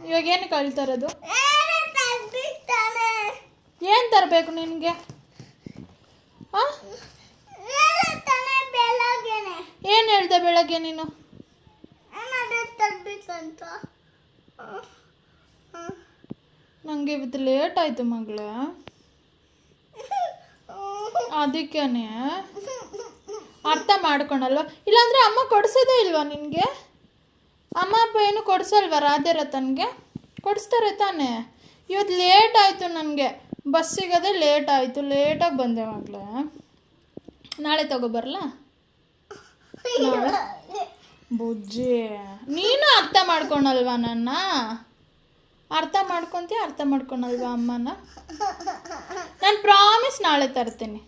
ಇವಾಗ ಏನು ಕಳ್ತಾ ಇರೋದು? ಏನು ತರಬೇಕು ನಿನಗೆ? ಹಾಂ, ಏನು ಹೇಳ್ದೆ ಬೆಳಗ್ಗೆ ನೀನು? ನನಗೆ ಇವತ್ತು ಲೇಟ್ ಆಯಿತು ಮಗಳೇ, ಅದಕ್ಕೇನೆ ಅರ್ಥ ಮಾಡ್ಕೊಳಲ್ವ? ಇಲ್ಲಾಂದರೆ ಅಮ್ಮ ಕೊಡಿಸೋದೇ ಇಲ್ವಾ ನಿನಗೆ? ಅಮ್ಮ ಅಪ್ಪ ಏನು ಕೊಡಿಸಲ್ವ ರಾಧೇರತನ್ಗೆ? ಕೊಡಿಸ್ತಾರೆ ತಾನೇ? ಇವತ್ತು ಲೇಟ್ ಆಯಿತು ನನಗೆ, ಬಸ್ ಸಿಗೋದೇ ಲೇಟ್ ಆಯಿತು, ಲೇಟಾಗಿ ಬಂದೆ ಮಗಳೇ. ನಾಳೆ ತಗೊಬರಲಾ? ನಾಳೆ ಬುಜ್ಜಿ, ನೀನು ಅರ್ಥ ಮಾಡ್ಕೊಳಲ್ವಾ ನನ್ನ? ಅರ್ಥ ಮಾಡ್ಕೊತೀಯ, ಅರ್ಥ ಮಾಡ್ಕೊಳಲ್ವಾ ಅಮ್ಮನ? ನಾನು ಪ್ರಾಮಿಸ್ ನಾಳೆ ತರ್ತೀನಿ.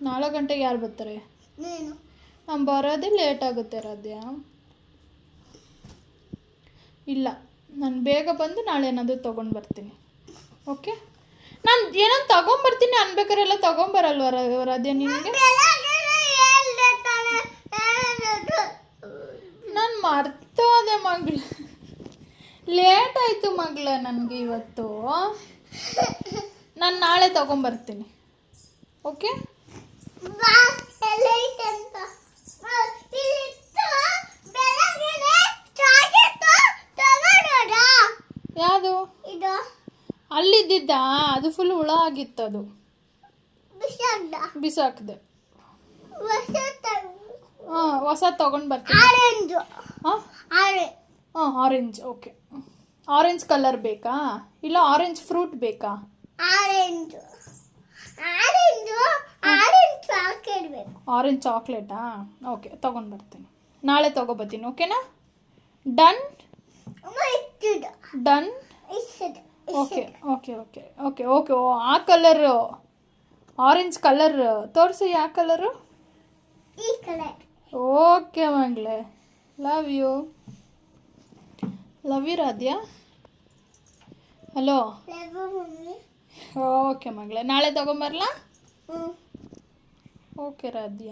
4 ಗಂಟೆಗೆ ಯಾರು ಬರ್ತಾರೆ? ನಾನು ಬರೋದೇ ಲೇಟ್ ಆಗುತ್ತೆ ರಾಧ್ಯ. ಇಲ್ಲ, ನಾನು ಬೇಗ ಬಂದು ನಾಳೆ ಏನಾದರೂ ತೊಗೊಂಡು ಬರ್ತೀನಿ. ಓಕೆ, ನಾನು ಏನಾದ್ರು ತೊಗೊಂಬರ್ತೀನಿ ಅನ್ಬೇಕಾರೆಲ್ಲ ತೊಗೊಂಬರಲ್ವ ರಾಧ್ಯ ನಿನಗೆ? ನಾನು ಮರ್ತೋದೆ ಮಗಳು, ಲೇಟ್ ಆಯಿತು ಮಗಳೇ ನನಗೆ ಇವತ್ತು. ನಾನು ನಾಳೆ ತೊಗೊಂಬರ್ತೀನಿ. ಓಕೆ, ಯಾವುದು ಅಲ್ಲಿದ್ದಿದ್ದ? ಅದು ಫುಲ್ ಹುಳ ಆಗಿತ್ತು, ಅದು ಬಿಸಾಕ್ದೆ. ಹಾಂ, ಹೊಸ ತೊಗೊಂಡು ಬರ್ತೀನಿ. ಹಾಂ, ಆರೆಂಜ್. ಓಕೆ, ಆರೆಂಜ್ ಕಲರ್ ಬೇಕಾ? ಇಲ್ಲ ಆರೆಂಜ್ ಫ್ರೂಟ್ ಬೇಕಾ? ಆರೆಂಜ್ ಚಾಕ್ಲೇಟಾ? ಓಕೆ, ತೊಗೊಂಡು ಬರ್ತೀನಿ. ನಾಳೆ ತೊಗೊಬರ್ತೀನಿ. ಓಕೆನಾ? Done done. Okay okay okay okay okay. Oh, ಆ ಕಲರು, ಆರೆಂಜ್ ಕಲರ್ ತೋರಿಸಿ. ಯಾವ ಕಲರು? ಓಕೆ ಮಗಳೇ, love you Radhya. Hello, okay ಮಗಳೇ, ನಾಳೆ ತೊಗೊಂಬರ್ಲಾ? ಓಕೆ ರಾಧ್ಯ.